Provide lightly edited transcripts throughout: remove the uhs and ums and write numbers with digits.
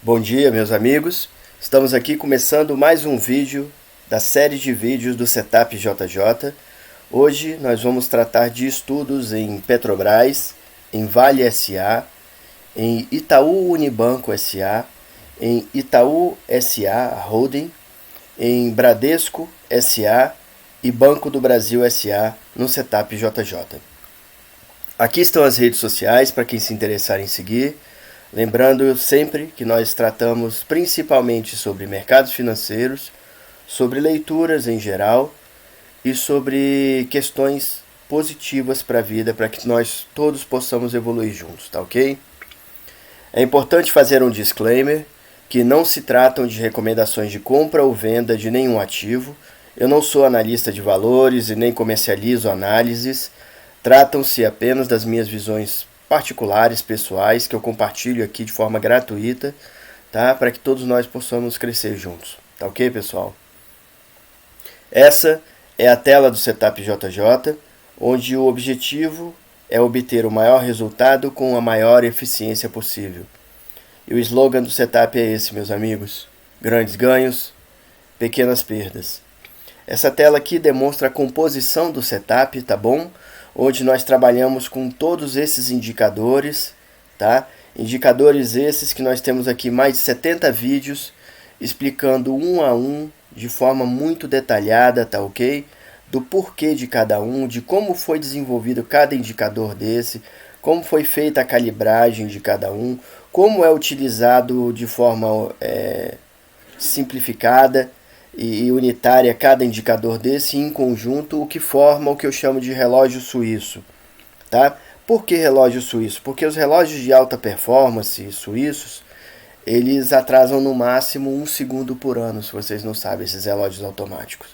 Bom dia, meus amigos. Estamos aqui começando mais um vídeo da série de vídeos do Setup JJ. Hoje nós vamos tratar de estudos em Petrobras, em Vale SA, em Itaú Unibanco SA, em Itaú SA Holding, em Bradesco SA e Banco do Brasil SA no Setup JJ. Aqui estão as redes sociais para quem se interessar em seguir. Lembrando sempre que nós tratamos principalmente sobre mercados financeiros, sobre leituras em geral e sobre questões positivas para a vida, para que nós todos possamos evoluir juntos, tá ok? É importante fazer um disclaimer que não se tratam de recomendações de compra ou venda de nenhum ativo. Eu não sou analista de valores e nem comercializo análises. Tratam-se apenas das minhas visões particulares, pessoais, que eu compartilho aqui de forma gratuita, tá? Para que todos nós possamos crescer juntos, tá ok, pessoal? Essa é a tela do Setup JJ, onde o objetivo é obter o maior resultado com a maior eficiência possível. E o slogan do Setup é esse, meus amigos: grandes ganhos, pequenas perdas. Essa tela aqui demonstra a composição do setup, tá bom? Onde nós trabalhamos com todos esses indicadores, tá? Indicadores esses que nós temos aqui mais de 70 vídeos explicando um a um, de forma muito detalhada, tá ok? Do porquê de cada um, de como foi desenvolvido cada indicador desse, como foi feita a calibragem de cada um, como é utilizado de forma simplificada e unitária cada indicador desse em conjunto, o que forma o que eu chamo de relógio suíço, tá? Por que relógio suíço? Porque os relógios de alta performance suíços, eles atrasam no máximo 1 segundo por ano, se vocês não sabem, esses relógios automáticos.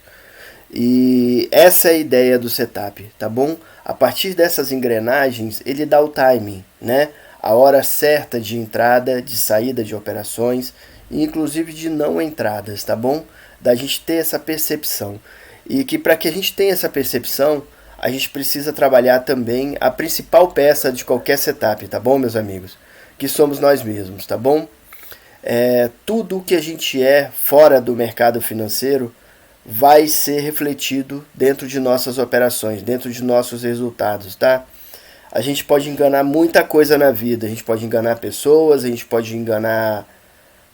E essa é a ideia do setup, tá bom? A partir dessas engrenagens, ele dá o timing, né? A hora certa de entrada, de saída de operações, e inclusive de não entradas, tá bom? Da gente ter essa percepção. E que para que a gente tenha essa percepção, a gente precisa trabalhar também a principal peça de qualquer setup, tá bom, meus amigos? Que somos nós mesmos, tá bom? Tudo o que a gente é fora do mercado financeiro vai ser refletido dentro de nossas operações, dentro de nossos resultados, tá? A gente pode enganar muita coisa na vida, a gente pode enganar pessoas, a gente pode enganar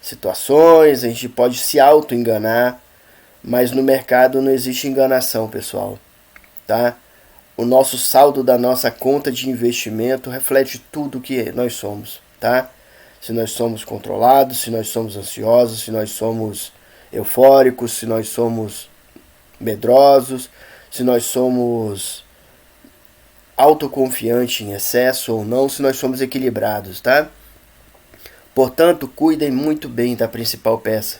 situações, a gente pode se auto-enganar, mas no mercado não existe enganação, pessoal, tá? O nosso saldo da nossa conta de investimento reflete tudo que nós somos, tá? Se nós somos controlados, se nós somos ansiosos, se nós somos eufóricos, se nós somos medrosos, se nós somos autoconfiantes em excesso ou não, se nós somos equilibrados, tá? Portanto, cuidem muito bem da principal peça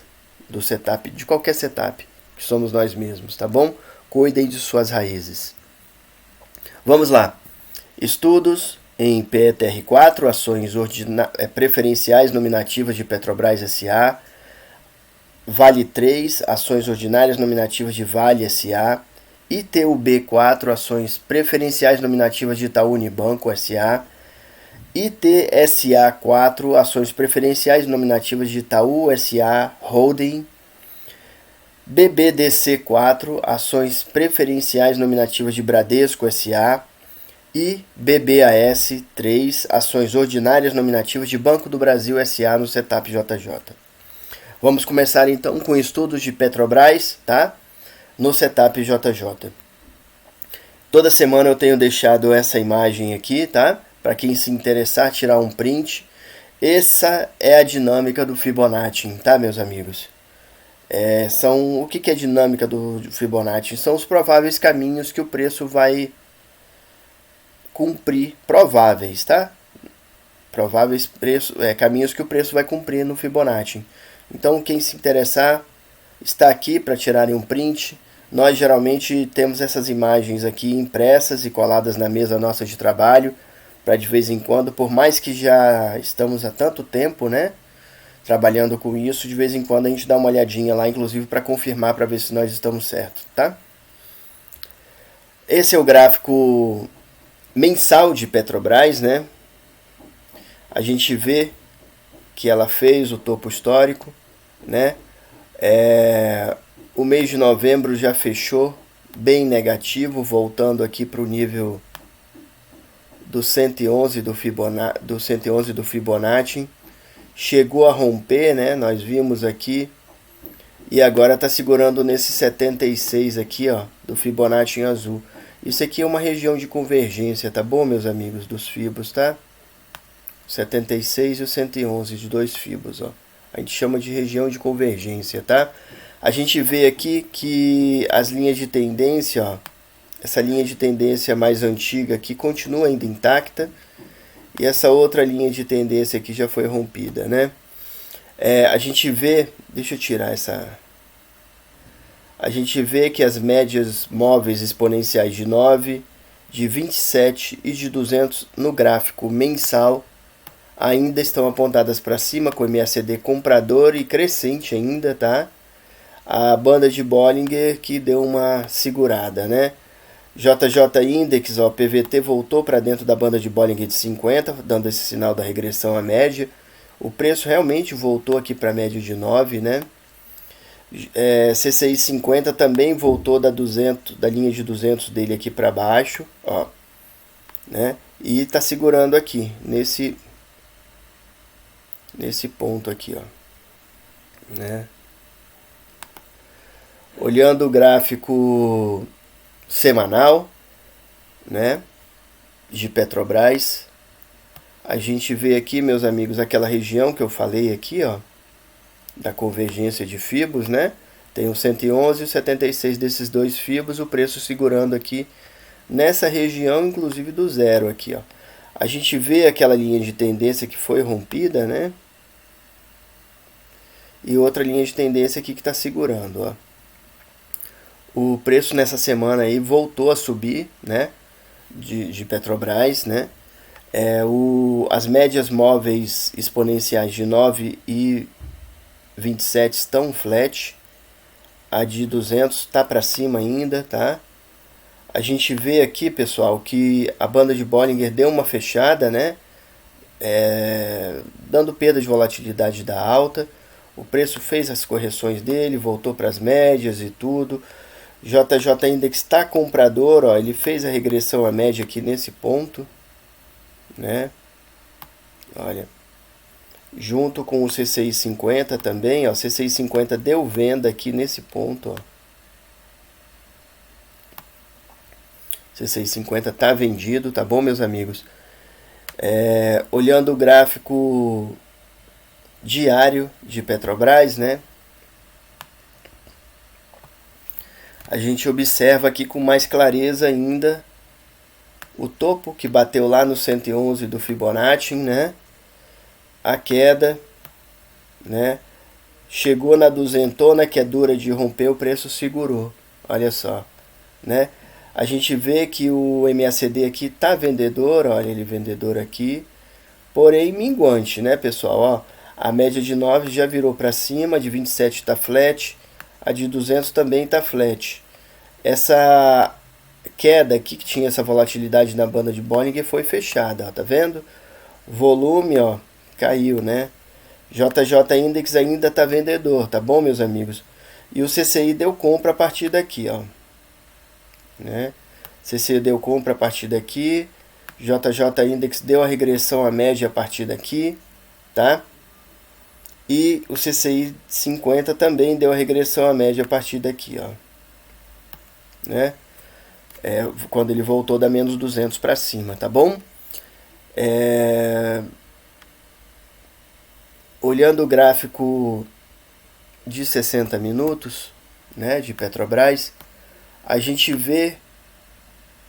do setup, de qualquer setup, que somos nós mesmos, tá bom? Cuidem de suas raízes. Vamos lá. Estudos em PETR4, ações preferenciais nominativas de Petrobras SA, Vale 3, ações ordinárias nominativas de Vale SA, ITUB4, ações preferenciais nominativas de Itaú Unibanco SA, ITSA4, ações preferenciais nominativas de Itaú SA Holding, BBDC4, ações preferenciais nominativas de Bradesco SA e BBAS3, ações ordinárias nominativas de Banco do Brasil SA no Setup JJ. Vamos começar então com estudos de Petrobras, tá? No Setup JJ. Toda semana eu tenho deixado essa imagem aqui, tá? Para quem se interessar, tirar um print. Essa é a dinâmica do Fibonacci, tá, meus amigos? O que é a dinâmica do Fibonacci? São os prováveis caminhos que o preço vai cumprir, prováveis, tá? Prováveis caminhos que o preço vai cumprir no Fibonacci. Então, quem se interessar, está aqui para tirarem um print. Nós geralmente temos essas imagens aqui impressas e coladas na mesa nossa de trabalho, para de vez em quando, por mais que já estamos há tanto tempo, né, trabalhando com isso, de vez em quando a gente dá uma olhadinha lá, inclusive para confirmar, para ver se nós estamos certos, tá? Esse é o gráfico mensal de Petrobras, né? A gente vê que ela fez, o topo histórico, né? O mês de novembro já fechou bem negativo, voltando aqui para o nível do 111 do Fibonacci. Chegou a romper, né? Nós vimos aqui. E agora está segurando nesse 76 aqui, ó, do Fibonacci em azul. Isso aqui é uma região de convergência, tá bom, meus amigos dos Fibos, tá? 76 e o 111 de dois Fibos, ó. A gente chama de região de convergência, tá? A gente vê aqui que as linhas de tendência, ó, essa linha de tendência mais antiga aqui continua ainda intacta. E essa outra linha de tendência aqui já foi rompida, né? A gente vê, deixa eu tirar essa... A gente vê que as médias móveis exponenciais de 9, de 27 e de 200 no gráfico mensal ainda estão apontadas para cima, com MACD comprador e crescente ainda, tá? A banda de Bollinger que deu uma segurada, né? JJ Index, ó, PVT voltou para dentro da banda de Bollinger de 50, dando esse sinal da regressão à média. O preço realmente voltou aqui para a média de 9, né? CCI 50 também voltou da linha de 200 dele aqui para baixo, ó, né? E está segurando aqui nesse ponto aqui, ó, né? Olhando o gráfico semanal, né, de Petrobras, a gente vê aqui, meus amigos, aquela região que eu falei aqui, ó, da convergência de fibos, né? Tem o 111 e o 76 desses dois fibos, o preço segurando aqui nessa região, inclusive do zero aqui, ó. A gente vê aquela linha de tendência que foi rompida, né? E outra linha de tendência aqui que está segurando, ó. O preço nessa semana aí voltou a subir, né? De Petrobras, né? As médias móveis exponenciais de 9 e 27 estão flat. A de 200 está para cima ainda, tá? A gente vê aqui, pessoal, que a banda de Bollinger deu uma fechada, né? Dando perda de volatilidade da alta. O preço fez as correções dele, voltou para as médias e tudo. JJ Index está comprador, ó, ele fez a regressão à média aqui nesse ponto, né? Olha, junto com o CCI 50 também, ó, CCI 50 deu venda aqui nesse ponto, ó. CCI 50 tá vendido, tá bom, meus amigos? Olhando o gráfico diário de Petrobras, né? A gente observa aqui com mais clareza ainda o topo que bateu lá no 111 do Fibonacci, né? A queda, né? Chegou na duzentona, que é dura de romper, o preço segurou. Olha só, né? A gente vê que o MACD aqui tá vendedor, olha ele vendedor aqui, porém minguante, né, pessoal? Ó, a média de 9 já virou para cima, a de 27 está flat, a de 200 também está flat. Essa queda aqui que tinha essa volatilidade na banda de Bollinger foi fechada, ó, tá vendo? Volume, ó, caiu, né? JJ Index ainda está vendedor, tá bom, meus amigos? E o CCI deu compra a partir daqui, ó, né? CCI deu compra a partir daqui, JJ Index deu a regressão à média a partir daqui, tá? E o CCI 50 também deu a regressão à média a partir daqui, ó, né? Quando ele voltou da menos 200 para cima, tá bom? Olhando o gráfico de 60 minutos, né, de Petrobras, a gente vê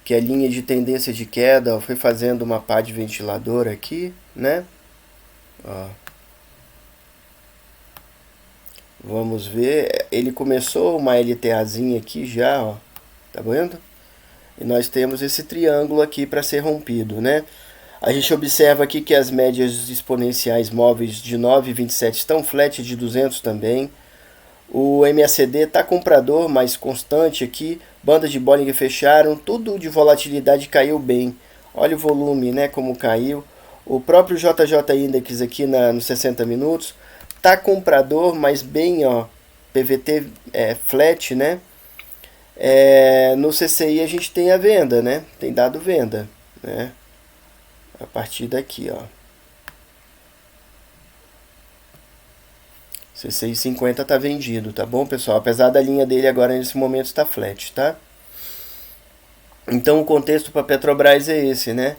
que a linha de tendência de queda, ó, foi fazendo uma pá de ventilador aqui, né? Ó. Vamos ver, ele começou uma LTAzinha aqui já, ó, tá vendo? E nós temos esse triângulo aqui para ser rompido, né? A gente observa aqui que as médias exponenciais móveis de 9 e 27 estão flat, de 200 também. O MACD está comprador, mais constante aqui. Bandas de Bollinger fecharam, tudo de volatilidade caiu bem. Olha o volume, né, como caiu. O próprio JJ Index aqui nos 60 minutos tá comprador, mas bem, ó, PVT flat, né? No CCI a gente tem a venda, né? Tem dado venda, né? A partir daqui, ó. CCI 50 tá vendido, tá bom, pessoal? Apesar da linha dele agora nesse momento está flat, tá? Então o contexto para Petrobras é esse, né?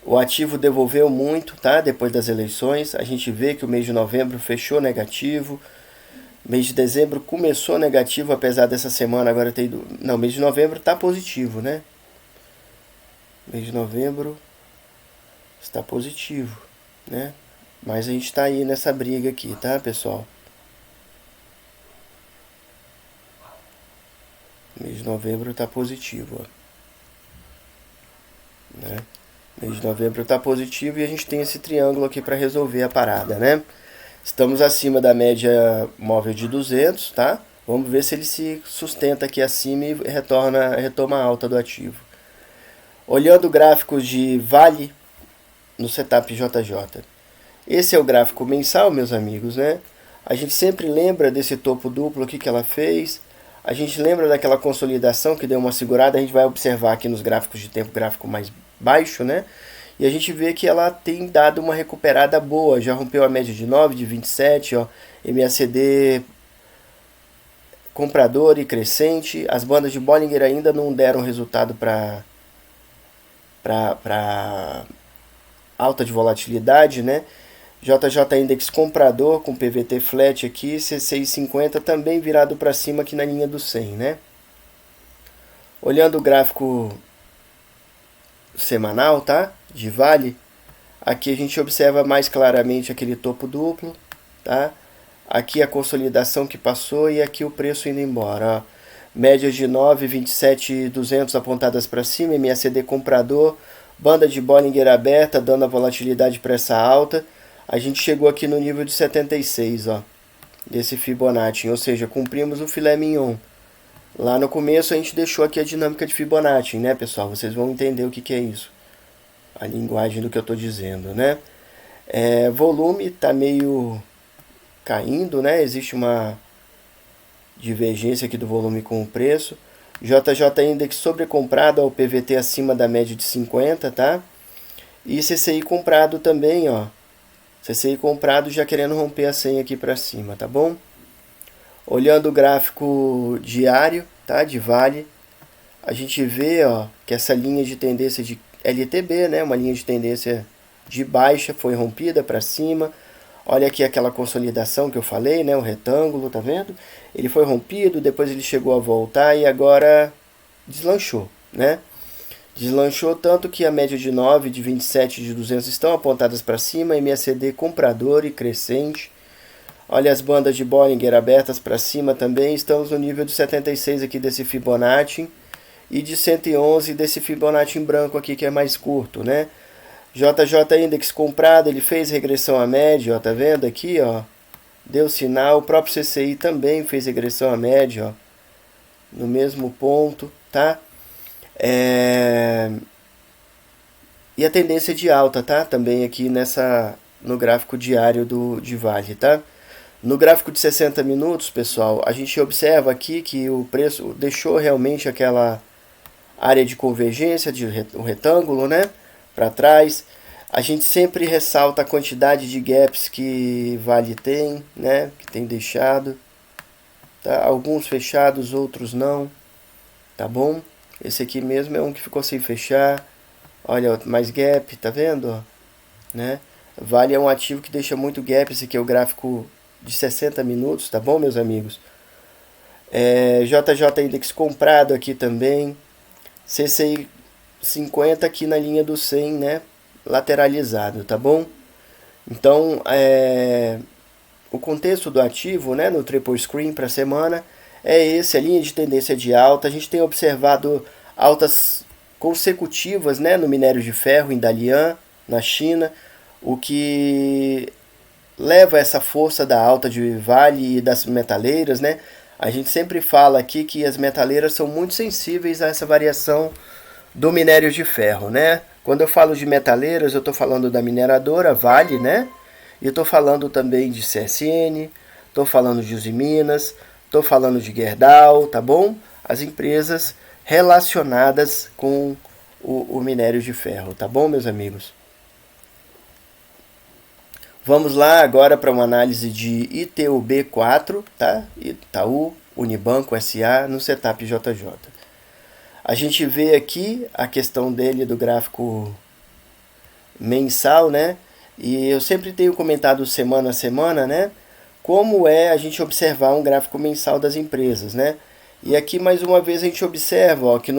O ativo devolveu muito, tá? Depois das eleições, a gente vê que o mês de novembro fechou negativo. Mês de dezembro começou negativo, apesar dessa semana agora ter ido... Não, mês de novembro tá positivo, né? Mês de novembro está positivo, né? Mas a gente tá aí nessa briga aqui, tá, pessoal? Mês de novembro tá positivo, ó. Né? Mês de novembro está positivo e a gente tem esse triângulo aqui para resolver a parada, né? Estamos acima da média móvel de 200, tá? Vamos ver se ele se sustenta aqui acima e retoma a alta do ativo. Olhando gráficos de Vale no setup JJ. Esse é o gráfico mensal, meus amigos, né? A gente sempre lembra desse topo duplo aqui que ela fez. A gente lembra daquela consolidação que deu uma segurada. A gente vai observar aqui nos gráficos de tempo gráfico mais baixo, né? E a gente vê que ela tem dado uma recuperada boa. Já rompeu a média de 9, de 27, ó. MACD comprador e crescente. As bandas de Bollinger ainda não deram resultado para alta de volatilidade, né? JJ Index comprador com PVT flat aqui, CCI 50 também virado para cima aqui na linha do 100, né? Olhando o gráfico semanal, tá? De Vale, aqui a gente observa mais claramente aquele topo duplo, tá? Aqui a consolidação que passou e aqui o preço indo embora, ó. Médias de 9, 27, 200 apontadas para cima, MACD comprador, banda de Bollinger aberta, dando a volatilidade para essa alta. A gente chegou aqui no nível de 76, ó, desse Fibonacci, ou seja, cumprimos o filé mignon. Lá no começo a gente deixou aqui a dinâmica de Fibonacci, né, pessoal? Vocês vão entender o que é isso. A linguagem do que eu estou dizendo, né? Volume está meio caindo, né? Existe uma divergência aqui do volume com o preço. JJ Index sobrecomprado ao PVT acima da média de 50, tá? E CCI comprado também, ó. CCI comprado já querendo romper a 100 aqui para cima, tá bom? Olhando o gráfico diário, tá? De Vale, a gente vê, ó, que essa linha de tendência de LTB, né? Uma linha de tendência de baixa foi rompida para cima. Olha aqui aquela consolidação que eu falei, né? O retângulo, tá vendo? Ele foi rompido, depois ele chegou a voltar e agora deslanchou, né? Deslanchou tanto que a média de 9, de 27 de 200 estão apontadas para cima, MACD comprador e crescente. Olha as bandas de Bollinger abertas para cima também, estamos no nível de 76 aqui desse Fibonacci e de 111 desse Fibonacci em branco aqui que é mais curto, né? JJ Index comprado, ele fez regressão à média, ó, tá vendo aqui, ó? Deu sinal, o próprio CCI também fez regressão à média, ó, no mesmo ponto, tá? E a tendência de alta, tá? Também aqui no gráfico diário de Vale, tá? No gráfico de 60 minutos, pessoal, a gente observa aqui que o preço deixou realmente aquela área de convergência, um retângulo, né? Para trás. A gente sempre ressalta a quantidade de gaps que Vale tem, né? Que tem deixado. Tá? Alguns fechados, outros não. Tá bom? Esse aqui mesmo é um que ficou sem fechar. Olha, mais gap, tá vendo? Né? Vale é um ativo que deixa muito gap. Esse aqui é o gráfico de 60 minutos, tá bom, meus amigos? JJ Index comprado aqui também. CCI 50 aqui na linha do 100, né? Lateralizado, tá bom? Então, o contexto do ativo, né? No triple screen para a semana é esse, a linha de tendência de alta. A gente tem observado altas consecutivas, né, no minério de ferro em Dalian, na China, o que leva essa força da alta de Vale e das metaleiras, né? A gente sempre fala aqui que as metaleiras são muito sensíveis a essa variação do minério de ferro, né? Quando eu falo de metaleiras, eu estou falando da mineradora Vale, né? E estou falando também de CSN, estou falando de Usiminas, estou falando de Gerdau, tá bom? As empresas relacionadas com o minério de ferro, tá bom, meus amigos? Vamos lá agora para uma análise de ITUB4, tá? Itaú Unibanco SA no setup JJ. A gente vê aqui a questão dele do gráfico mensal, né? E eu sempre tenho comentado semana a semana, né? Como é a gente observar um gráfico mensal das empresas, né? E aqui mais uma vez a gente observa, ó, que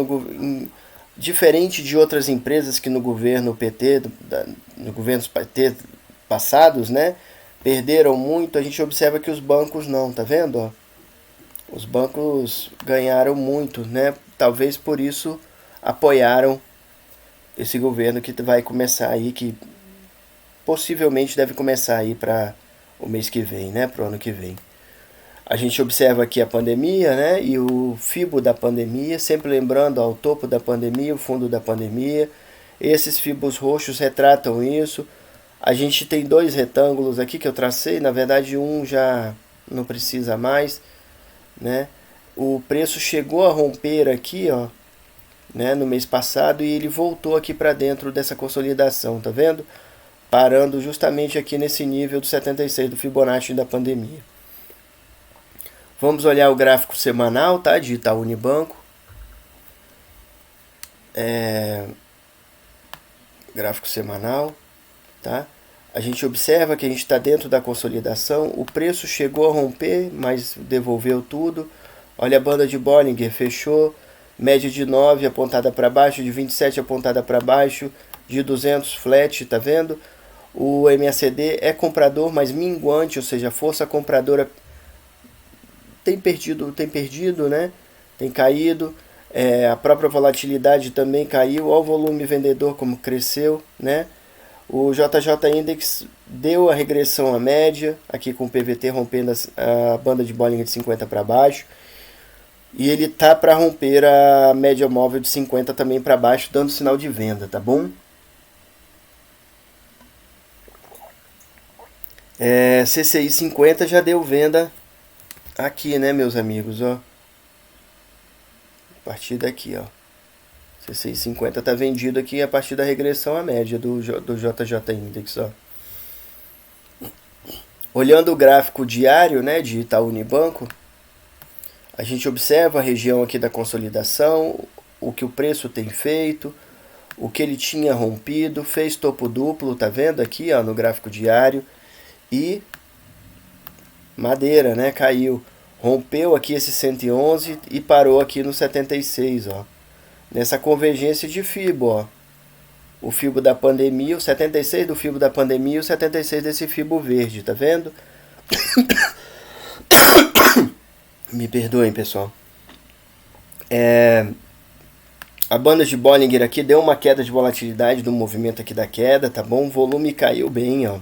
diferente de outras empresas que no governo PT, no governo PT passados, né, perderam muito, a gente observa que os bancos não, tá vendo? Ó? Os bancos ganharam muito, né? Talvez por isso apoiaram esse governo que vai começar aí, que possivelmente deve começar aí para o mês que vem, né, para o ano que vem. A gente observa aqui a pandemia, né, e o FIBO da pandemia, sempre lembrando, ó, o topo da pandemia, o fundo da pandemia. Esses fibos roxos retratam isso. A gente tem dois retângulos aqui que eu tracei, na verdade um já não precisa mais, né? O preço chegou a romper aqui, ó, né, no mês passado, e ele voltou aqui para dentro dessa consolidação, tá vendo? Parando justamente aqui nesse nível do 76 do Fibonacci da pandemia. Vamos olhar o gráfico semanal, tá, de Itaú Unibanco. Gráfico semanal, tá? A gente observa que a gente está dentro da consolidação. O preço chegou a romper, mas devolveu tudo. Olha a banda de Bollinger, fechou. Média de 9 apontada para baixo, de 27 apontada para baixo, de 200 flat, tá vendo? O MACD é comprador, mas minguante, ou seja, a força compradora tem perdido, né? Tem caído. A própria volatilidade também caiu. Olha o volume vendedor como cresceu, né? O JJ Index deu a regressão à média, aqui com o PVT rompendo a banda de Bollinger de 50 para baixo. E ele tá para romper a média móvel de 50 também para baixo, dando sinal de venda, tá bom? CCI 50 já deu venda aqui, né, meus amigos, ó. A partir daqui, ó. CCI 50 tá vendido aqui a partir da regressão à média do JJ Index, ó. Olhando o gráfico diário, né, de Itaú Unibanco, a gente observa a região aqui da consolidação, o que o preço tem feito, o que ele tinha rompido, fez topo duplo, tá vendo aqui, ó, no gráfico diário, e madeira, né, caiu, rompeu aqui esse 111 e parou aqui no 76, ó, nessa convergência de FIBO, ó, o FIBO da pandemia, o 76 do FIBO da pandemia e o 76 desse FIBO verde, tá vendo? Me perdoem, pessoal. A banda de Bollinger aqui deu uma queda de volatilidade do movimento aqui da queda, tá bom? O volume caiu bem, ó.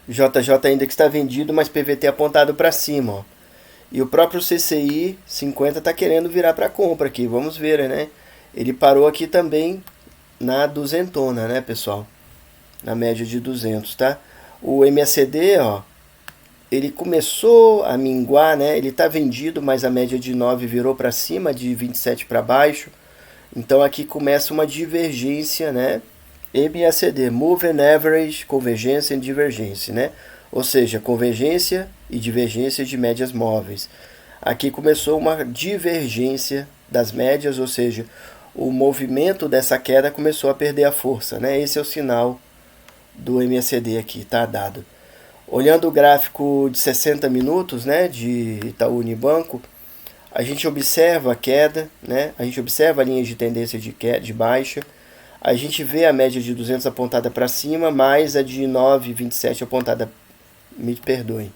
JJ Index está vendido, mas PVT apontado para cima, ó. E o próprio CCI 50 está querendo virar para compra aqui, vamos ver, né? Ele parou aqui também na duzentona, né, pessoal? Na média de 200, tá? O MACD, ó, ele começou a minguar, né? Ele está vendido, mas a média de 9 virou para cima, de 27 para baixo. Então aqui começa uma divergência, né? MACD, Moving Average, Convergência e Divergência, né? Ou seja, convergência e divergência de médias móveis. Aqui começou uma divergência das médias, ou seja, o movimento dessa queda começou a perder a força, né? Esse é o sinal do MACD aqui, tá dado. Olhando o gráfico de 60 minutos, né, de Itaú Unibanco, a gente observa a queda, né? A gente observa a linha de tendência de baixa. A gente vê a média de 200 apontada para cima, mais a de 9,27 apontada, me perdoem.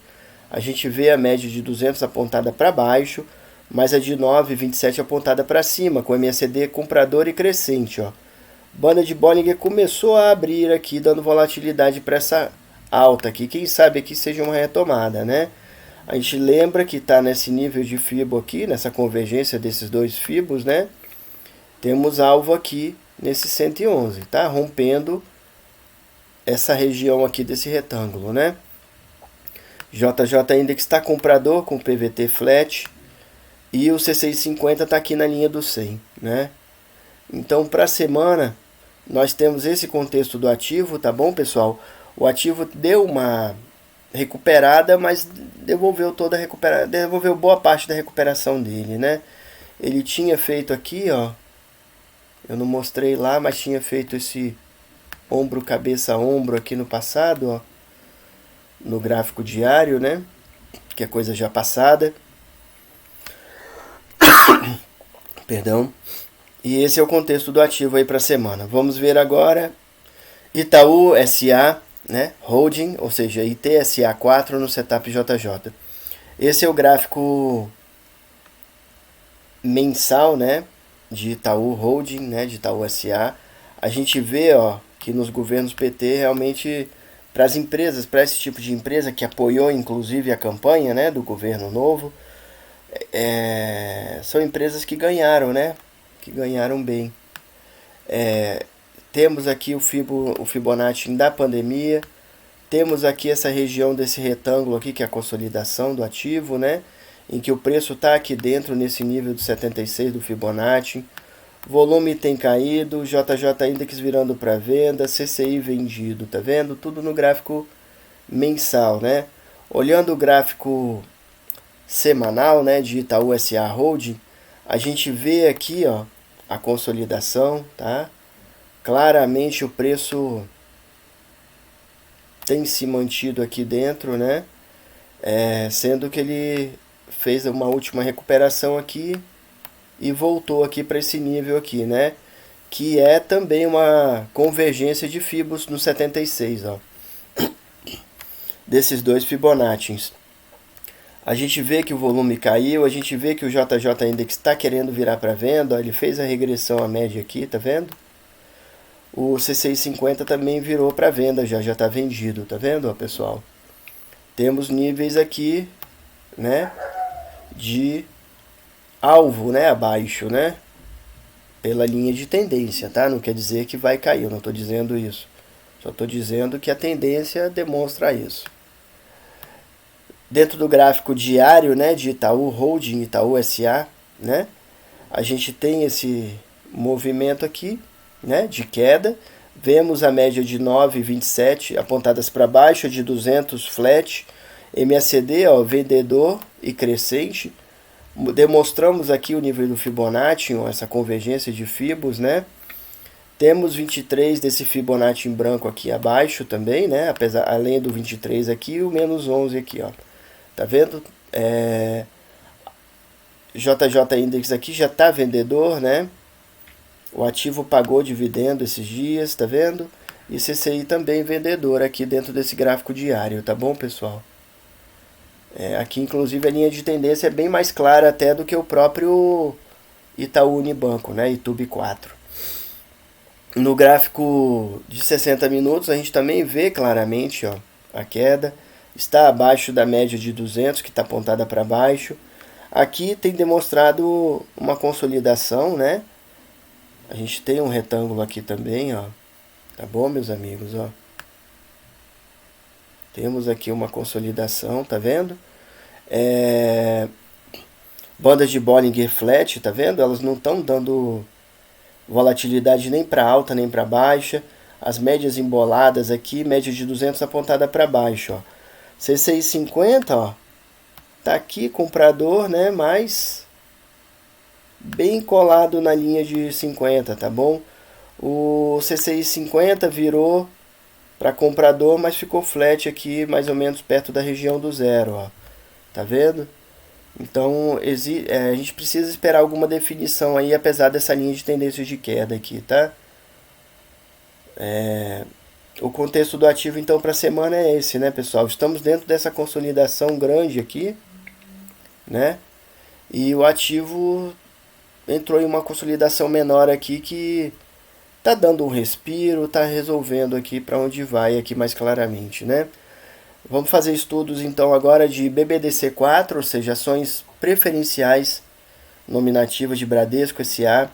A gente vê a média de 200 apontada para baixo, mais a de 9,27 apontada para cima, com MACD comprador e crescente, ó. Banda de Bollinger começou a abrir aqui, dando volatilidade para essa alta aqui. Quem sabe aqui seja uma retomada, né? A gente lembra que está nesse nível de FIBO aqui, nessa convergência desses dois FIBOs, né? Temos alvo aqui nesse 111, tá? Rompendo essa região aqui desse retângulo, né? JJ Index está comprador com PVT flat e o C650 está aqui na linha do 100, né? Então, para a semana, nós temos esse contexto do ativo, tá bom, pessoal? O ativo deu uma recuperada, mas devolveu devolveu boa parte da recuperação dele, né? Ele tinha feito aqui, ó, eu não mostrei lá, mas tinha feito esse ombro, cabeça, ombro aqui no passado, ó, no gráfico diário, né? Que é coisa já passada. Perdão. E esse é o contexto do ativo aí para a semana. Vamos ver agora Itaú SA, né? Holding, ou seja, ITSA4 no setup JJ. Esse é o gráfico mensal, né? De Itaú Holding, né? De Itaú SA. A gente vê, ó, que nos governos PT realmente para as empresas, para esse tipo de empresa que apoiou inclusive a campanha, né, do governo novo, são empresas que ganharam, né? Que ganharam bem. Temos aqui o Fibonacci da pandemia. Temos aqui essa região desse retângulo aqui, que é a consolidação do ativo, né? Em que o preço está aqui dentro, nesse nível de 76 do Fibonacci. Volume tem caído, JJ Index virando para venda, CCI vendido, tá vendo? Tudo no gráfico mensal, né? Olhando o gráfico semanal, né, de Itaú SA Holding, a gente vê aqui, ó, a consolidação, tá? Claramente o preço tem se mantido aqui dentro, né? Sendo que ele fez uma última recuperação aqui e voltou aqui para esse nível aqui, né? Que é também uma convergência de Fibos no 76, ó. Desses dois Fibonacci. A gente vê que o volume caiu, a gente vê que o JJ Index está querendo virar para venda, ó, ele fez a regressão à média aqui, tá vendo? O C650 também virou para venda, já está vendido, tá vendo, ó, pessoal? Temos níveis aqui, né, de alvo, né, abaixo, né, pela linha de tendência, tá? Não quer dizer que vai cair, eu não estou dizendo isso. Só estou dizendo que a tendência demonstra isso. Dentro do gráfico diário, né, de Itaú Holding, Itaú SA, né, a gente tem esse movimento aqui, né, de queda. Vemos a média de 9,27 apontadas para baixo, de 200 flat, MACD, ó, vendedor e crescente. Demonstramos aqui o nível do Fibonacci, ó, essa convergência de Fibos, né? Temos 23 desse Fibonacci em branco aqui abaixo também, né? Além do 23 aqui, o menos 11 aqui, ó. Tá vendo? JJ Index aqui já tá vendedor, né? O ativo pagou dividendo esses dias, tá vendo? E CCI também vendedor aqui dentro desse gráfico diário, tá bom, pessoal? Aqui, inclusive, a linha de tendência é bem mais clara até do que o próprio Itaú Unibanco, né? ITUB 4. No gráfico de 60 minutos, a gente também vê claramente, ó, a queda. Está abaixo da média de 200, que está apontada para baixo. Aqui tem demonstrado uma consolidação, né? A gente tem um retângulo aqui também, ó. Tá bom, meus amigos, ó. Temos aqui uma consolidação, tá vendo? Bandas de Bollinger Flat, tá vendo? Elas não estão dando volatilidade nem para alta nem para baixa. As médias emboladas aqui, média de 200 apontada para baixo, ó. C650, ó, tá aqui comprador, né, mas bem colado na linha de 50, tá bom? O C650 virou para comprador, mas ficou flat aqui, mais ou menos perto da região do zero, ó. Tá vendo? Então, a gente precisa esperar alguma definição aí, apesar dessa linha de tendência de queda aqui, tá? O contexto do ativo, então, para a semana é esse, né, pessoal? Estamos dentro dessa consolidação grande aqui, né? E o ativo entrou em uma consolidação menor aqui que tá dando um respiro, tá resolvendo aqui para onde vai aqui mais claramente, né? Vamos fazer estudos, então, agora de BBDC4, ou seja, ações preferenciais nominativas de Bradesco SA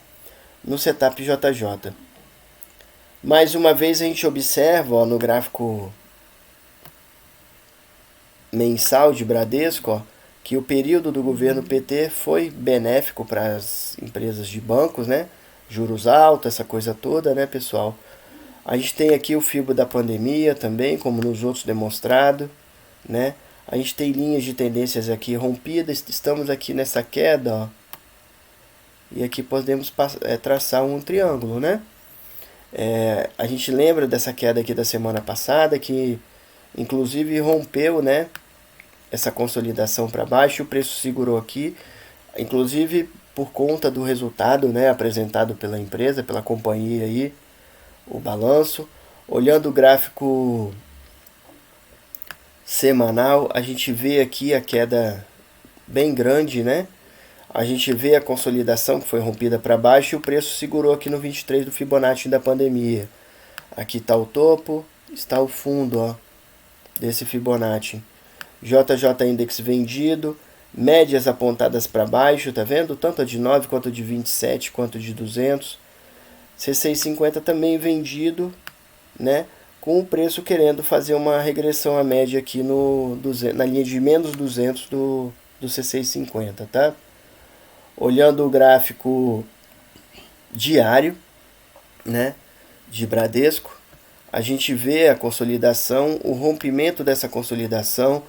no setup JJ. Mais uma vez a gente observa, ó, no gráfico mensal de Bradesco, ó, que o período do governo PT foi benéfico para as empresas de bancos, né? Juros altos, essa coisa toda, né, pessoal? A gente tem aqui o fibro da pandemia também, como nos outros demonstrado, né? A gente tem linhas de tendências aqui rompidas, estamos aqui nessa queda, ó. E aqui podemos traçar um triângulo, né? A gente lembra dessa queda aqui da semana passada, que inclusive rompeu, né? Essa consolidação para baixo, o preço segurou aqui, inclusive por conta do resultado, né, apresentado pela empresa, pela companhia aí, o balanço. Olhando o gráfico semanal, a gente vê aqui a queda bem grande, né? A gente vê a consolidação que foi rompida para baixo e o preço segurou aqui no 23 do Fibonacci da pandemia. Aqui está o topo, está o fundo, ó, desse Fibonacci. JJ Index vendido, médias apontadas para baixo, tá vendo? Tanto a de 9 quanto a de 27 quanto a de 200. C650 também vendido, né? Com o preço querendo fazer uma regressão à média aqui na linha de menos 200 do C650, tá? Olhando o gráfico diário, né, de Bradesco, a gente vê a consolidação, o rompimento dessa consolidação,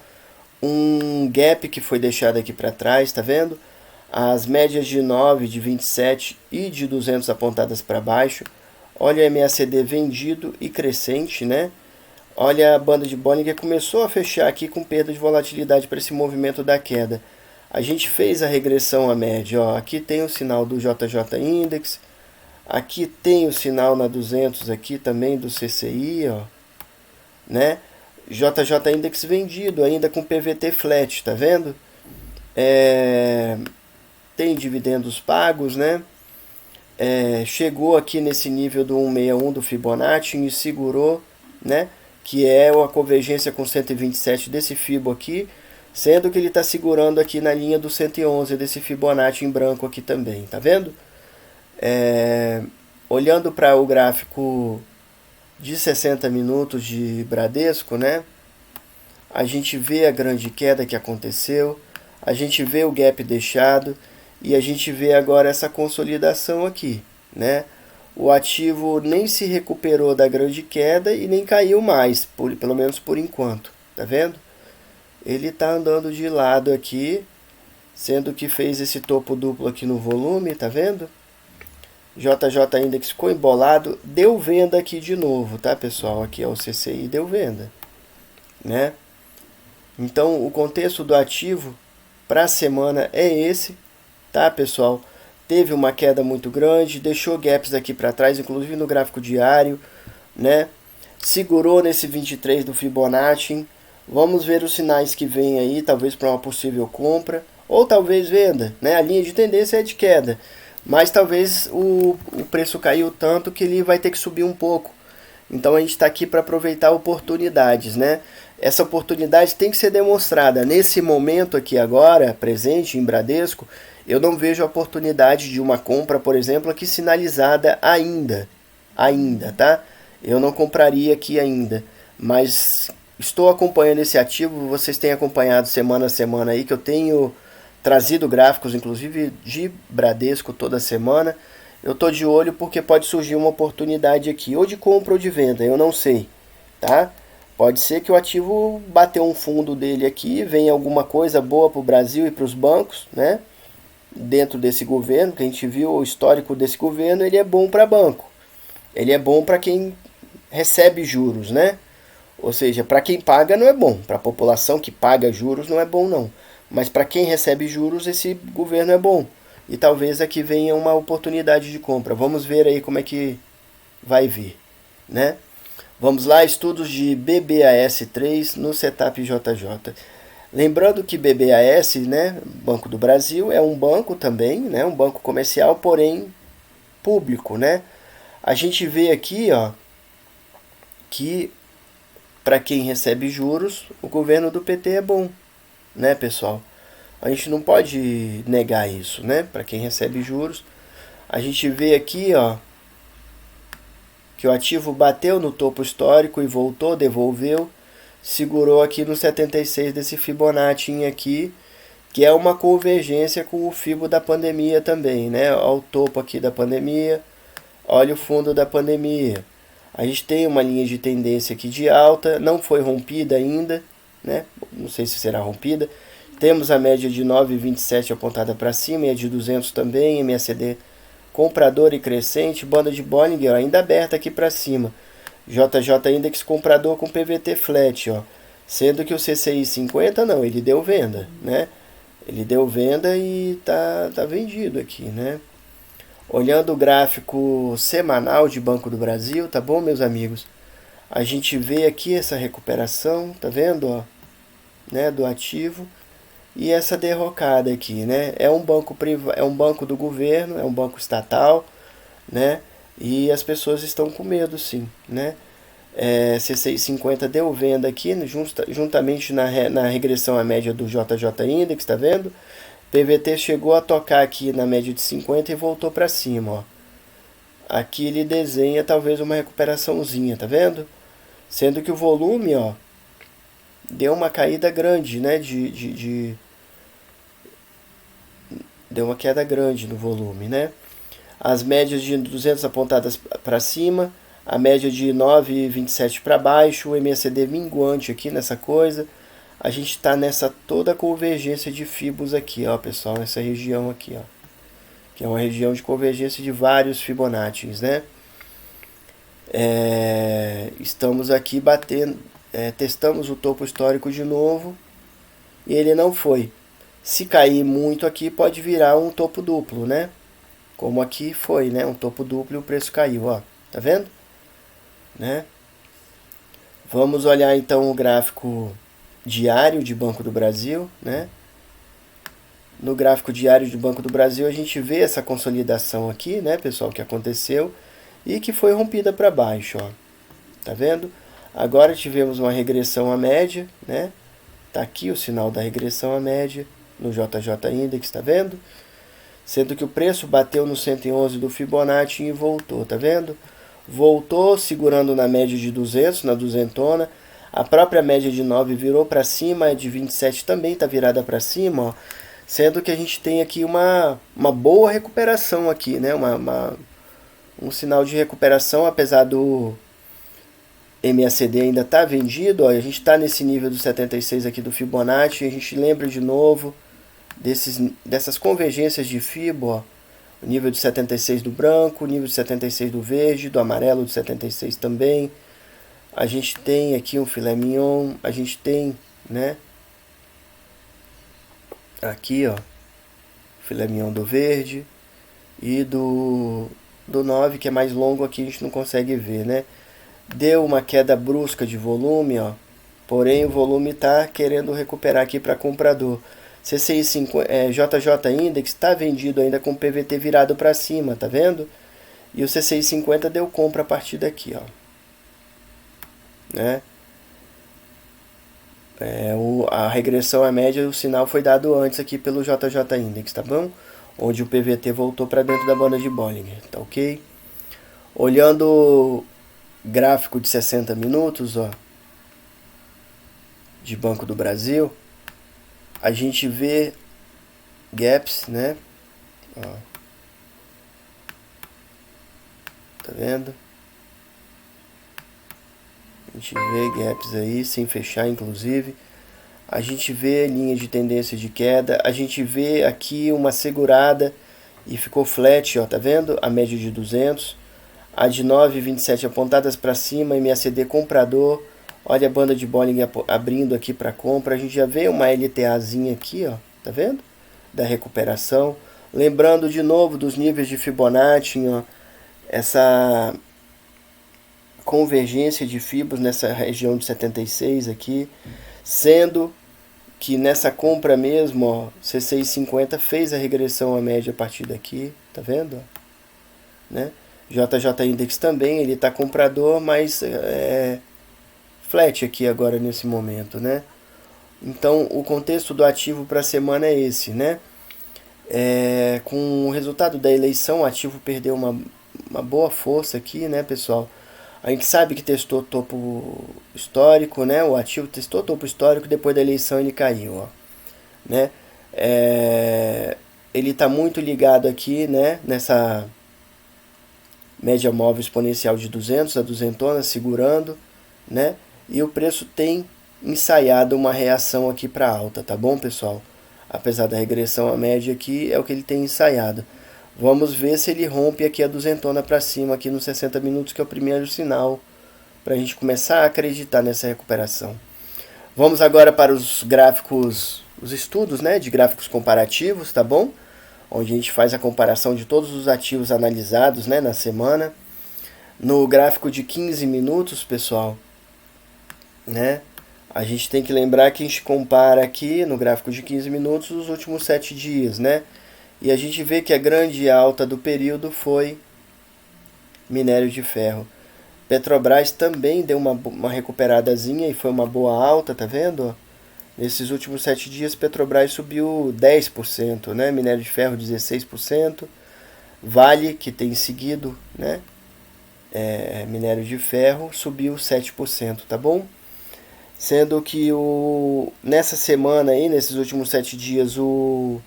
um gap que foi deixado aqui para trás, tá vendo? As médias de 9, de 27 e de 200 apontadas para baixo. Olha o MACD vendido e crescente, né? Olha a banda de Bollinger começou a fechar aqui com perda de volatilidade para esse movimento da queda. A gente fez a regressão à média, ó. Aqui tem o sinal do JJ Index, aqui tem o sinal na 200 aqui também do CCI, ó, né? JJ Index vendido ainda com PVT flat, tá vendo? Tem dividendos pagos, né? Chegou aqui nesse nível do 161 do Fibonacci e segurou, né? Que é a convergência com 127 desse Fibo aqui, sendo que ele está segurando aqui na linha do 111 desse Fibonacci em branco aqui também, tá vendo? Olhando para o gráfico de 60 minutos de Bradesco, né? A gente vê a grande queda que aconteceu, a gente vê o gap deixado e a gente vê agora essa consolidação aqui, né? O ativo nem se recuperou da grande queda e nem caiu mais, pelo menos por enquanto, tá vendo? Ele está andando de lado aqui, sendo que fez esse topo duplo aqui no volume, tá vendo? JJ Index ficou embolado, deu venda aqui de novo, tá, pessoal? Aqui é o CCI, deu venda, né? Então, o contexto do ativo para a semana é esse, tá, pessoal? Teve uma queda muito grande, deixou gaps aqui para trás, inclusive no gráfico diário, né? Segurou nesse 23 do Fibonacci. Vamos ver os sinais que vem aí, talvez para uma possível compra, ou talvez venda, né? A linha de tendência é de queda, mas talvez o preço caiu tanto que ele vai ter que subir um pouco. Então a gente está aqui para aproveitar oportunidades, né? Essa oportunidade tem que ser demonstrada. Nesse momento aqui agora, presente em Bradesco, eu não vejo a oportunidade de uma compra, por exemplo, aqui sinalizada ainda, tá? Eu não compraria aqui ainda, mas estou acompanhando esse ativo, vocês têm acompanhado semana a semana aí, que eu tenho trazido gráficos, inclusive de Bradesco toda semana. Eu estou de olho porque pode surgir uma oportunidade aqui, ou de compra ou de venda, eu não sei, tá? Pode ser que o ativo bateu um fundo dele aqui, venha alguma coisa boa para o Brasil e para os bancos, né? Dentro desse governo, que a gente viu o histórico desse governo, ele é bom para banco. Ele é bom para quem recebe juros, né? Ou seja, para quem paga não é bom, para a população que paga juros não é bom não. Mas para quem recebe juros, esse governo é bom. E talvez aqui venha uma oportunidade de compra. Vamos ver aí como é que vai vir, né? Vamos lá, estudos de BBAS3 no Setup JJ. Lembrando que BBAS, né, Banco do Brasil, é um banco também, né, um banco comercial, porém público, né? A gente vê aqui, ó, que para quem recebe juros, o governo do PT é bom, né, pessoal? A gente não pode negar isso, né? Para quem recebe juros, a gente vê aqui, ó, que o ativo bateu no topo histórico e voltou, devolveu, segurou aqui no 76 desse Fibonacci aqui, que é uma convergência com o Fibo da pandemia também, né? Olha o topo aqui da pandemia, olha o fundo da pandemia. A gente tem uma linha de tendência aqui de alta, não foi rompida ainda, né? Não sei se será rompida. Temos a média de 9,27 apontada para cima e a de 200 também, MACD comprador e crescente, banda de Bollinger ainda aberta aqui para cima. JJ Index comprador com PVT flat, ó. Sendo que o CCI 50 não, ele deu venda, né? Ele deu venda e tá vendido aqui, né? Olhando o gráfico semanal de Banco do Brasil, tá bom, meus amigos? A gente vê aqui essa recuperação, tá vendo, ó, né, do ativo e essa derrocada aqui, né? É um banco privado, é um banco do governo, é um banco estatal, né? E as pessoas estão com medo, sim, né? C650 deu venda aqui, juntamente na regressão à média do JJ Index, tá vendo? PVT chegou a tocar aqui na média de 50 e voltou para cima, ó. Aqui ele desenha talvez uma recuperaçãozinha, tá vendo? Sendo que o volume, ó, deu uma caída grande, né? Deu uma queda grande no volume, né? As médias de 200 apontadas para cima, a média de 9,27 para baixo, o MACD minguante aqui nessa coisa. A gente está nessa toda convergência de fibos aqui, ó, pessoal, nessa região aqui, ó, que é uma região de convergência de vários Fibonaccis, né? Estamos aqui batendo, testamos o topo histórico de novo e ele não foi. Se cair muito aqui, pode virar um topo duplo, né? Como aqui foi, né? Um topo duplo e o preço caiu, ó. Tá vendo? Né? Vamos olhar então o gráfico diário de Banco do Brasil, né? No gráfico diário de Banco do Brasil a gente vê essa consolidação aqui, né, pessoal, que aconteceu e que foi rompida para baixo, ó. Tá vendo? Agora tivemos uma regressão à média, né? Tá aqui o sinal da regressão à média no JJ Index, tá vendo? Sendo que o preço bateu no 111 do Fibonacci e voltou, tá vendo? Voltou segurando na média de 200, na duzentona. A própria média de 9 virou para cima, a de 27 também está virada para cima, ó. Sendo que a gente tem aqui uma boa recuperação aqui, né? Um sinal de recuperação, apesar do MACD ainda tá vendido, ó. A gente está nesse nível do 76 aqui do Fibonacci, a gente lembra de novo dessas convergências de Fibo, ó. O nível de 76 do branco, o nível de 76 do verde, do amarelo de 76 também. A gente tem aqui um filé mignon, a gente tem, né? Aqui, ó, filé mignon do verde e do 9, que é mais longo, aqui a gente não consegue ver, né? Deu uma queda brusca de volume, ó. Porém, o volume tá querendo recuperar aqui para comprador. CCI 50, JJ Index está vendido ainda com PVT virado para cima, tá vendo? E o CCI 50 deu compra a partir daqui, ó. Né? A regressão à média, o sinal foi dado antes aqui pelo JJ Index, tá bom? Onde o PVT voltou para dentro da banda de Bollinger, tá ok? Olhando o gráfico de 60 minutos, ó, de Banco do Brasil, a gente vê gaps, né? Ó. Tá vendo? A gente vê gaps aí, sem fechar inclusive. A gente vê linha de tendência de queda. A gente vê aqui uma segurada e ficou flat, ó, tá vendo? A média de 200. A de 9,27 apontadas para cima, MACD comprador. Olha a banda de Bollinger abrindo aqui para compra. A gente já vê uma LTAzinha aqui, ó, tá vendo? Da recuperação. Lembrando de novo dos níveis de Fibonacci, ó, essa convergência de fibras nessa região de 76 aqui, sendo que nessa compra mesmo, ó, C650 fez a regressão à média a partir daqui, tá vendo? Né? JJ Index também, ele tá comprador, mas flat aqui agora nesse momento, né? Então o contexto do ativo para a semana é esse, né? Com o resultado da eleição, o ativo perdeu uma boa força aqui, né, pessoal? A gente sabe que testou topo histórico, né? O ativo testou topo histórico, depois da eleição ele caiu, ó, né? Ele está muito ligado aqui, né? Nessa média móvel exponencial de 200 a duzentona, segurando, né? E o preço tem ensaiado uma reação aqui para alta, tá bom, pessoal? Apesar da regressão à média aqui, é o que ele tem ensaiado. Vamos ver se ele rompe aqui a duzentona para cima aqui nos 60 minutos, que é o primeiro sinal para a gente começar a acreditar nessa recuperação. Vamos agora para os gráficos, os estudos, né, de gráficos comparativos, tá bom? Onde a gente faz a comparação de todos os ativos analisados, né, na semana. No gráfico de 15 minutos, pessoal, né, a gente tem que lembrar que a gente compara aqui no gráfico de 15 minutos os últimos 7 dias, né? E a gente vê que a grande alta do período foi minério de ferro. Petrobras também deu uma recuperadazinha e foi uma boa alta, tá vendo? Nesses últimos 7 dias, Petrobras subiu 10%, né? Minério de ferro 16%. Vale, que tem seguido, né? Minério de ferro, subiu 7%, tá bom? Sendo que nessa semana aí, nesses últimos 7 dias, o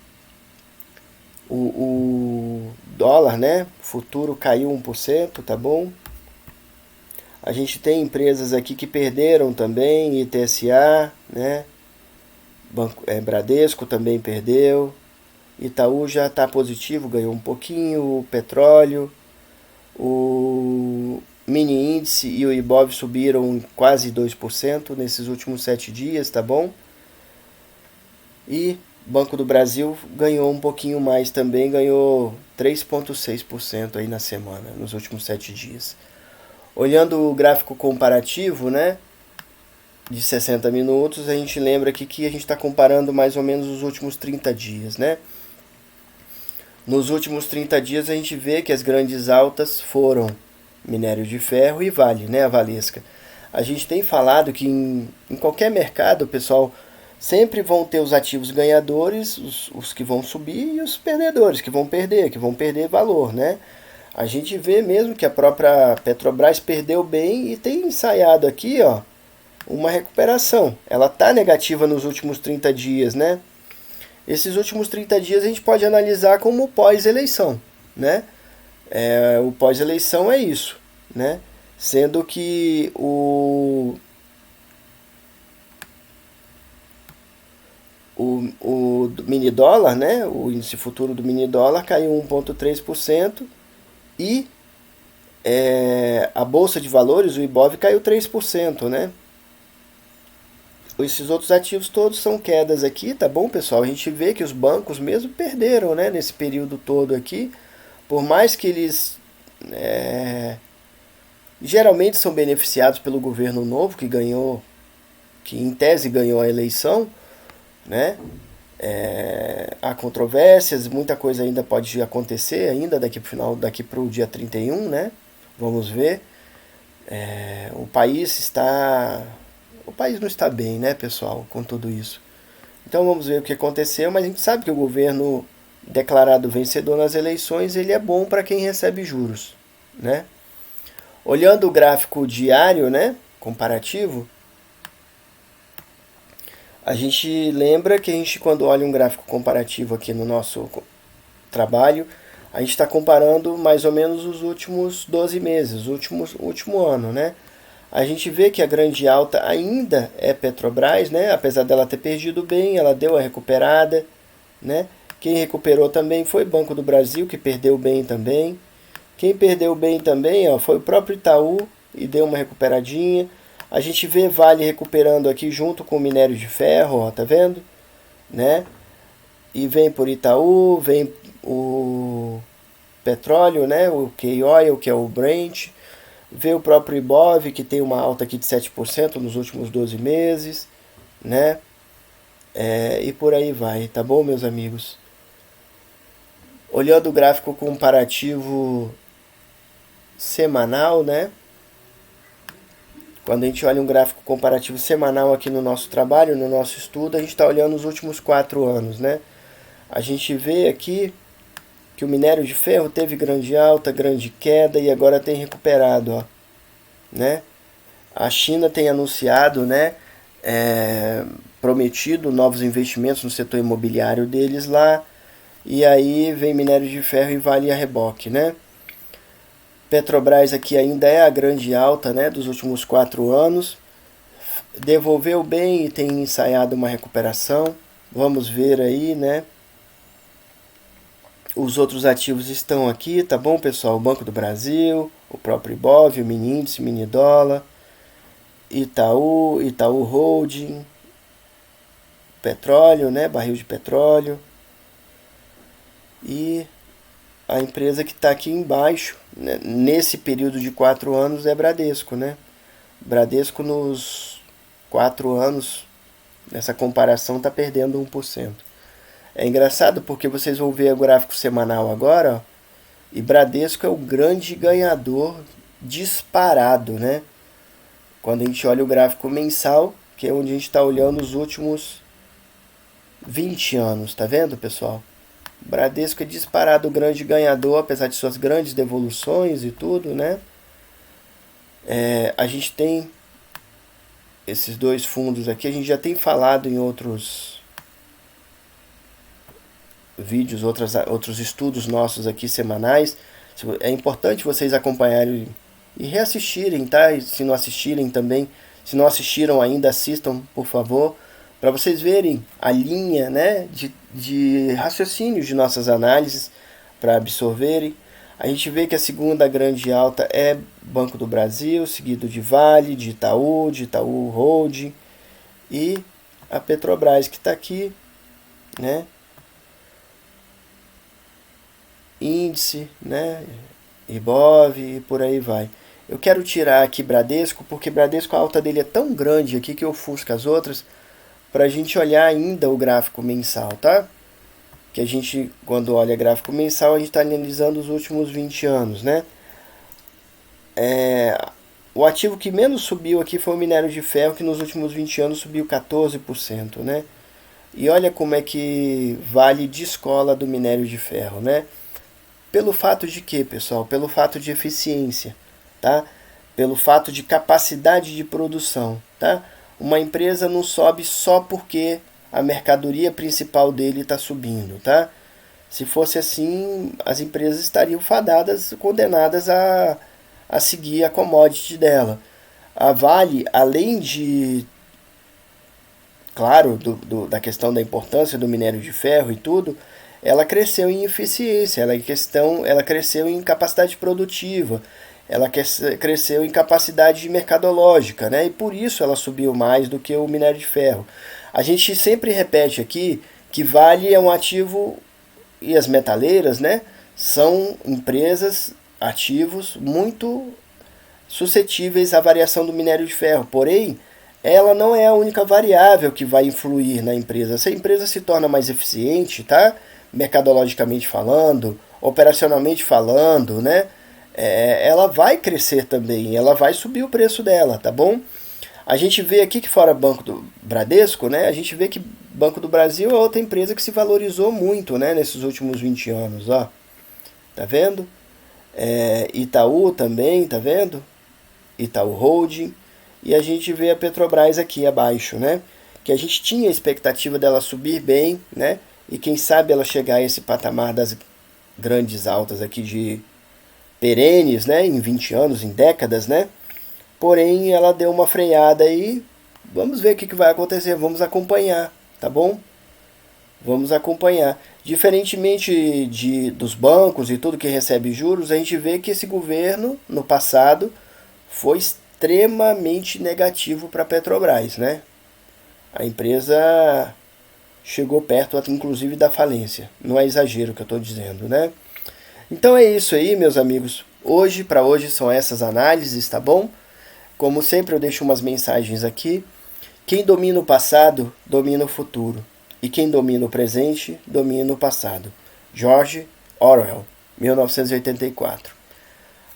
dólar, né, futuro caiu 1%, tá bom? A gente tem empresas aqui que perderam também, ITSA, né? Bradesco também perdeu. Itaú já está positivo, ganhou um pouquinho. O petróleo, o mini índice e o Ibov subiram quase 2% nesses últimos 7 dias, tá bom? E Banco do Brasil ganhou um pouquinho mais também, ganhou 3,6% aí na semana, nos últimos 7 dias. Olhando o gráfico comparativo, né, de 60 minutos, a gente lembra aqui que a gente está comparando mais ou menos os últimos 30 dias, né? Nos últimos 30 dias a gente vê que as grandes altas foram minério de ferro e Vale, né, a Valesca. A gente tem falado que em qualquer mercado, pessoal, sempre vão ter os ativos ganhadores, os que vão subir, e os perdedores, que vão perder valor, né? A gente vê mesmo que a própria Petrobras perdeu bem e tem ensaiado aqui, ó, uma recuperação. Ela está negativa nos últimos 30 dias, né? Esses últimos 30 dias a gente pode analisar como pós-eleição, né? O pós-eleição é isso, né? Sendo que o mini dólar, né? O índice futuro do mini dólar caiu 1,3% e a bolsa de valores, o Ibov, caiu 3%, né? Esses outros ativos todos são quedas aqui, tá bom, pessoal? A gente vê que os bancos mesmo perderam, né, nesse período todo aqui, por mais que eles geralmente são beneficiados pelo governo novo que ganhou, que em tese ganhou a eleição, né? Há controvérsias, muita coisa ainda pode acontecer ainda daqui para o dia 31, né? Vamos ver. O país não está bem, né, pessoal, com tudo isso. Então vamos ver o que aconteceu, mas a gente sabe que o governo declarado vencedor nas eleições, ele é bom para quem recebe juros, né? Olhando o gráfico diário, né, comparativo, a gente lembra que a gente, quando olha um gráfico comparativo aqui no nosso trabalho, a gente está comparando mais ou menos os últimos 12 meses, o último ano, né? A gente vê que a grande alta ainda é Petrobras, né? Apesar dela ter perdido bem, ela deu a recuperada, né? Quem recuperou também foi Banco do Brasil, que perdeu bem também. Quem perdeu bem também, ó, foi o próprio Itaú e deu uma recuperadinha. A gente vê Vale recuperando aqui junto com o minério de ferro, ó, tá vendo? Né? E vem por Itaú, vem o petróleo, né? O K-Oil, que é o Brent. Vê o próprio Ibov, que tem uma alta aqui de 7% nos últimos 12 meses, né? E por aí vai, tá bom, meus amigos? Olhando o gráfico comparativo semanal, né? Quando a gente olha um gráfico comparativo semanal aqui no nosso trabalho, no nosso estudo, a gente está olhando os últimos 4 anos, né? A gente vê aqui que o minério de ferro teve grande alta, grande queda e agora tem recuperado, ó. né? A China tem anunciado, né, prometido novos investimentos no setor imobiliário deles lá, e aí vem minério de ferro e Vale a reboque, né? Petrobras aqui ainda é a grande alta, né, dos últimos 4 anos, devolveu bem e tem ensaiado uma recuperação, vamos ver aí, né? Os outros ativos estão aqui, tá bom, pessoal? O Banco do Brasil, o próprio Ibov, o mini índice, mini dólar, Itaú, Itaú Holding, petróleo, né? Barril de petróleo. E a empresa que está aqui embaixo, né, nesse período de 4 anos, é Bradesco, né? Bradesco nos 4 anos, nessa comparação, está perdendo 1%. É engraçado porque vocês vão ver o gráfico semanal agora, ó, e Bradesco é o grande ganhador disparado, né? Quando a gente olha o gráfico mensal, que é onde a gente está olhando os últimos 20 anos, tá vendo, pessoal? Bradesco é disparado o grande ganhador, apesar de suas grandes devoluções e tudo, né? A gente tem esses dois fundos aqui, a gente já tem falado em outros vídeos, outros estudos nossos aqui semanais. É importante vocês acompanharem e reassistirem, tá? E se não assistirem também, se não assistiram ainda, assistam, por favor, para vocês verem a linha, né, de raciocínio de nossas análises, para absorverem. A gente vê que a segunda grande alta é Banco do Brasil, seguido de Vale, de Itaú Holding e a Petrobras, que está aqui, né? Índice, né? Ibov e por aí vai. Eu quero tirar aqui Bradesco, porque Bradesco a alta dele é tão grande aqui que ofusca as outras, para a gente olhar ainda o gráfico mensal, tá? Que a gente, quando olha gráfico mensal, a gente está analisando os últimos 20 anos, né? O ativo que menos subiu aqui foi o minério de ferro, que nos últimos 20 anos subiu 14%, né? E olha como é que Vale descola do minério de ferro, né? Pelo fato de quê, pessoal? Pelo fato de eficiência, tá? Pelo fato de capacidade de produção, tá? Uma empresa não sobe só porque a mercadoria principal dele está subindo, tá? Se fosse assim, as empresas estariam fadadas, condenadas a seguir a commodity dela. A Vale, além de, claro, da questão da importância do minério de ferro e tudo, ela cresceu em eficiência, ela cresceu em capacidade produtiva, ela cresceu em capacidade mercadológica, né? E por isso ela subiu mais do que o minério de ferro. A gente sempre repete aqui que Vale é um ativo, e as metaleiras, né, são empresas, ativos muito suscetíveis à variação do minério de ferro. Porém, ela não é a única variável que vai influir na empresa. Se a empresa se torna mais eficiente, tá? Mercadologicamente falando, operacionalmente falando, né? Ela vai crescer também, ela vai subir o preço dela, tá bom? A gente vê aqui que fora Banco do Bradesco, né? A gente vê que Banco do Brasil é outra empresa que se valorizou muito, né? Nesses últimos 20 anos, ó. Tá vendo? Itaú também, tá vendo? Itaú Holding. E a gente vê a Petrobras aqui abaixo, né? Que a gente tinha a expectativa dela subir bem, né? E quem sabe ela chegar a esse patamar das grandes altas aqui de perenes, né? Em 20 anos, em décadas, né? Porém, ela deu uma freada aí. Vamos ver o que vai acontecer. Vamos acompanhar, tá bom? Vamos acompanhar. Diferentemente dos bancos e tudo que recebe juros, a gente vê que esse governo, no passado, foi extremamente negativo para a Petrobras, né? A empresa chegou perto, inclusive, da falência. Não é exagero o que eu estou dizendo, né? Então é isso aí, meus amigos. Para hoje são essas análises, tá bom? Como sempre, eu deixo umas mensagens aqui. Quem domina o passado, domina o futuro. E quem domina o presente, domina o passado. George Orwell, 1984.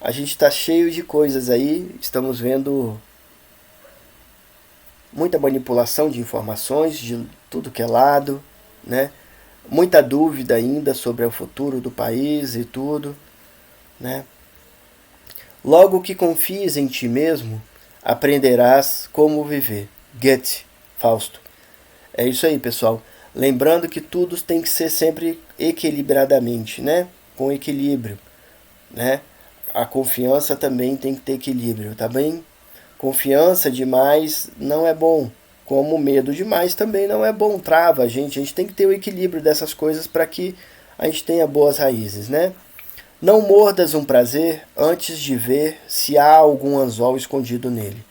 A gente está cheio de coisas aí, estamos vendo muita manipulação de informações de tudo que é lado, né? Muita dúvida ainda sobre o futuro do país e tudo, né? Logo que confies em ti mesmo, aprenderás como viver. Goethe, Fausto. É isso aí, pessoal. Lembrando que tudo tem que ser sempre equilibradamente, né? Com equilíbrio, né? A confiança também tem que ter equilíbrio, tá bem? Confiança demais não é bom, como medo demais também não é bom, trava a gente. A gente tem que ter o equilíbrio dessas coisas para que a gente tenha boas raízes, né? Não mordas um prazer antes de ver se há algum anzol escondido nele.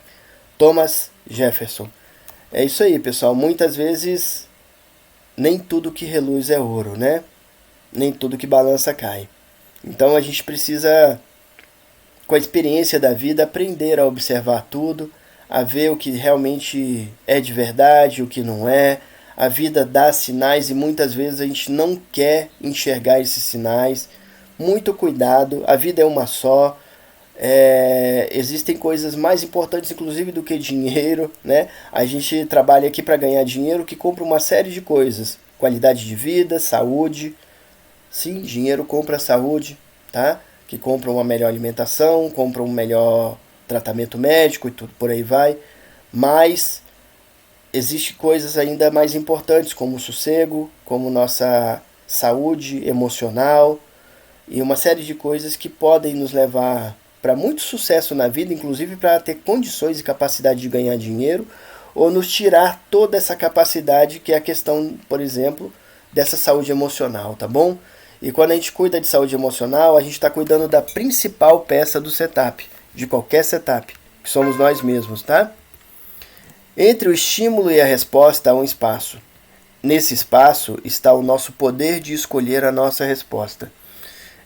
Thomas Jefferson. É isso aí, pessoal. Muitas vezes nem tudo que reluz é ouro, né? Nem tudo que balança cai. Então a gente precisa, com a experiência da vida, aprender a observar tudo, a ver o que realmente é de verdade, o que não é. A vida dá sinais e muitas vezes a gente não quer enxergar esses sinais. Muito cuidado, a vida é uma só. Existem coisas mais importantes, inclusive, do que dinheiro, né? A gente trabalha aqui para ganhar dinheiro, que compra uma série de coisas: qualidade de vida, saúde. Sim, dinheiro compra saúde, tá? Que compra uma melhor alimentação, compra um melhor tratamento médico e tudo por aí vai. Mas existem coisas ainda mais importantes, como o sossego, como nossa saúde emocional e uma série de coisas que podem nos levar para muito sucesso na vida, inclusive para ter condições e capacidade de ganhar dinheiro, ou nos tirar toda essa capacidade, que é a questão, por exemplo, dessa saúde emocional, tá bom? E quando a gente cuida de saúde emocional, a gente está cuidando da principal peça do setup, de qualquer setup, que somos nós mesmos, tá? Entre o estímulo e a resposta há um espaço. Nesse espaço está o nosso poder de escolher a nossa resposta.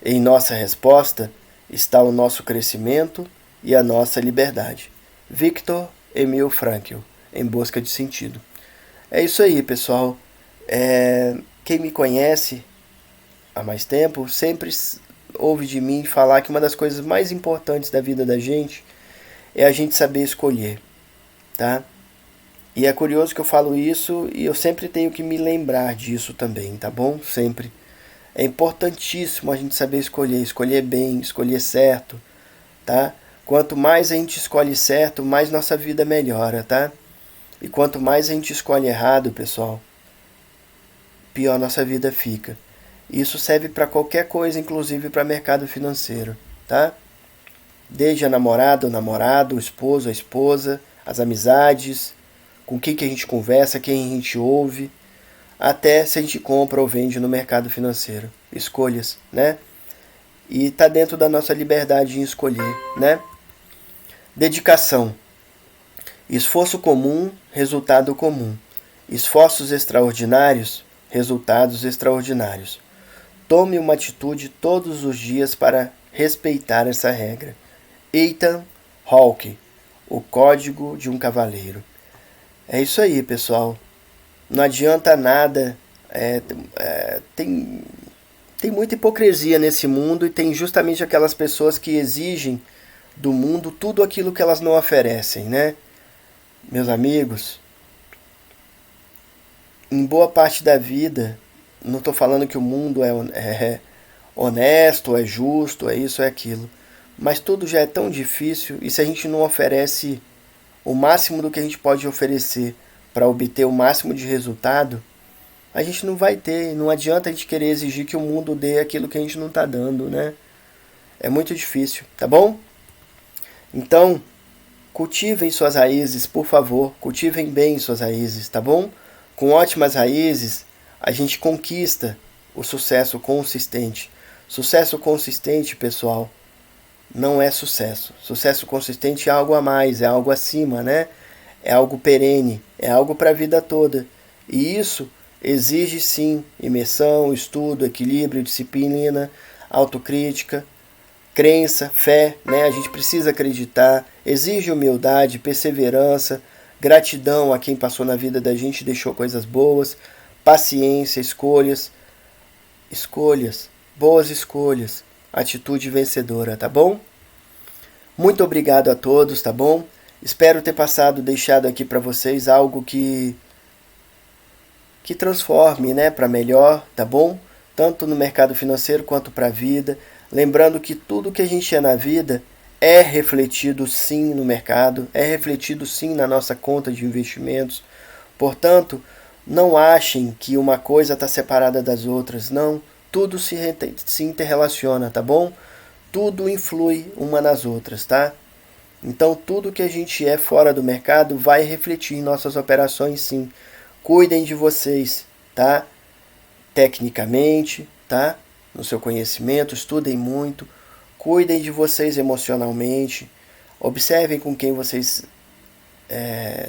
Em nossa resposta está o nosso crescimento e a nossa liberdade. Viktor Emil Frankl, Em Busca de Sentido. É isso aí, pessoal. Quem me conhece há mais tempo sempre ouve de mim falar que uma das coisas mais importantes da vida da gente é a gente saber escolher, tá? E é curioso que eu falo isso e eu sempre tenho que me lembrar disso também, tá bom? Sempre. É importantíssimo a gente saber escolher bem, escolher certo, tá? Quanto mais a gente escolhe certo, mais nossa vida melhora, tá? E quanto mais a gente escolhe errado, pessoal, pior nossa vida fica. Isso serve para qualquer coisa, inclusive para mercado financeiro, tá? Desde a namorada, o namorado, o esposo, a esposa, as amizades, com quem que a gente conversa, quem a gente ouve, até se a gente compra ou vende no mercado financeiro. Escolhas, né? E está dentro da nossa liberdade em escolher, né? Dedicação. Esforço comum, resultado comum. Esforços extraordinários, resultados extraordinários. Tome uma atitude todos os dias para respeitar essa regra. Ethan Hawke, O Código de um Cavaleiro. É isso aí, pessoal. Não adianta nada. Tem muita hipocrisia nesse mundo e tem justamente aquelas pessoas que exigem do mundo tudo aquilo que elas não oferecem, né? Meus amigos, em boa parte da vida, não estou falando que o mundo é honesto, é justo, é isso, é aquilo, mas tudo já é tão difícil e se a gente não oferece o máximo do que a gente pode oferecer para obter o máximo de resultado, a gente não vai ter. Não adianta a gente querer exigir que o mundo dê aquilo que a gente não está dando, né? É muito difícil, tá bom? Então, cultivem suas raízes, por favor. Cultivem bem suas raízes, tá bom? Com ótimas raízes, a gente conquista o sucesso consistente. Sucesso consistente, pessoal, não é sucesso. Sucesso consistente é algo a mais, é algo acima, né? É algo perene, é algo para a vida toda. E isso exige sim imersão, estudo, equilíbrio, disciplina, autocrítica, crença, fé, né? A gente precisa acreditar, exige humildade, perseverança, gratidão a quem passou na vida da gente e deixou coisas boas, paciência, escolhas, boas escolhas, atitude vencedora, tá bom? Muito obrigado a todos, tá bom? Espero ter deixado aqui para vocês algo que transforme, né, para melhor, tá bom? Tanto no mercado financeiro quanto para a vida. Lembrando que tudo que a gente é na vida é refletido sim no mercado, é refletido sim na nossa conta de investimentos. Portanto, não achem que uma coisa está separada das outras. Não, tudo se interrelaciona, tá bom? Tudo influi uma nas outras, tá? Então, tudo que a gente é fora do mercado vai refletir em nossas operações, sim. Cuidem de vocês, tá? Tecnicamente, tá? No seu conhecimento, estudem muito. Cuidem de vocês emocionalmente. Observem com quem vocês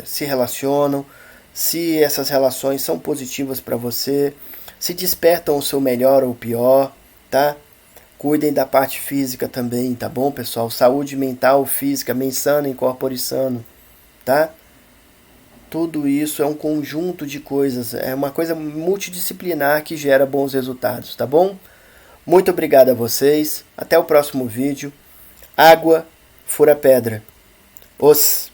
se relacionam. Se essas relações são positivas para você. Se despertam o seu melhor ou pior, tá? Cuidem da parte física também, tá bom, pessoal? Saúde mental, física, mens sana e corpore sano, tá? Tudo isso é um conjunto de coisas, é uma coisa multidisciplinar que gera bons resultados, tá bom? Muito obrigado a vocês, até o próximo vídeo. Água fura pedra. Os